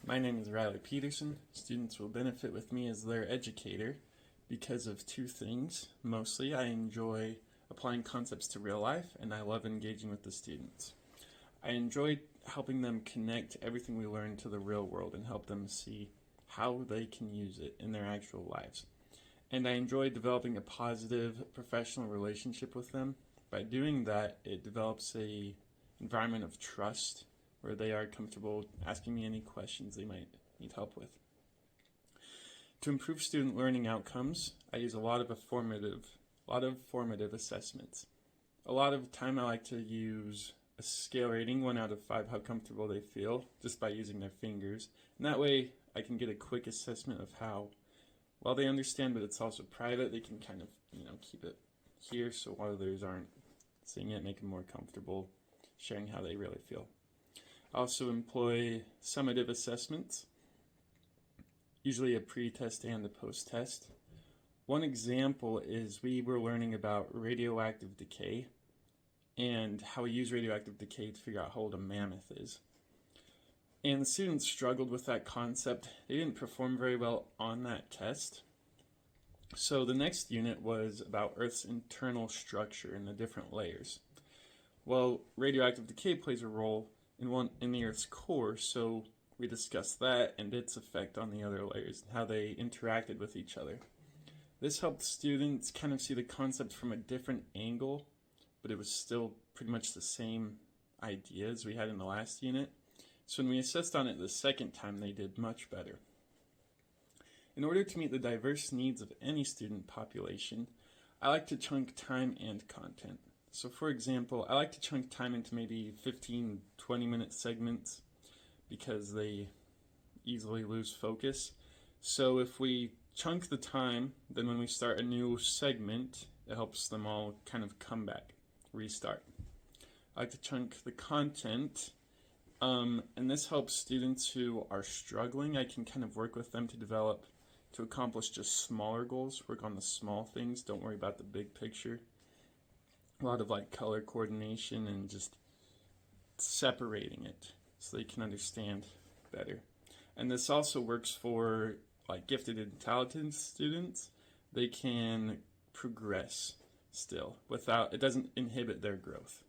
My name is Riley Peterson. Students will benefit with me as their educator because of two things. Mostly, I enjoy applying concepts to real life, and I love engaging with the students. I enjoy helping them connect everything we learn to the real world and help them see how they can use it in their actual lives. And I enjoy developing a positive professional relationship with them. By doing that, it develops a environment of trust where they are comfortable asking me any questions they might need help with. To improve student learning outcomes, I use a lot of formative assessments. A lot of time I like to use a scale rating, 1 out of 5, how comfortable they feel, just by using their fingers. And that way I can get a quick assessment of how well they understand, but it's also private. They can kind of, keep it here so others aren't seeing it, make them more comfortable sharing how they really feel. I also employ summative assessments, usually a pre-test and a post-test. One example is we were learning about radioactive decay and how we use radioactive decay to figure out how old a mammoth is. And the students struggled with that concept. They didn't perform very well on that test. So the next unit was about Earth's internal structure and the different layers. Well, radioactive decay plays a role in the Earth's core, so we discussed that and its effect on the other layers and how they interacted with each other. This helped students kind of see the concept from a different angle, but it was still pretty much the same ideas we had in the last unit. So when we assessed on it the second time, they did much better. In order to meet the diverse needs of any student population, I like to chunk time and content. So for example, I like to chunk time into maybe 15, 20-minute segments because they easily lose focus. So if we chunk the time, then when we start a new segment, it helps them all kind of come back, restart. I like to chunk the content, and this helps students who are struggling. I can kind of work with them to accomplish just smaller goals, work on the small things, don't worry about the big picture. A lot of color coordination and just separating it so they can understand better. And this also works for gifted and talented students. They can progress still it doesn't inhibit their growth.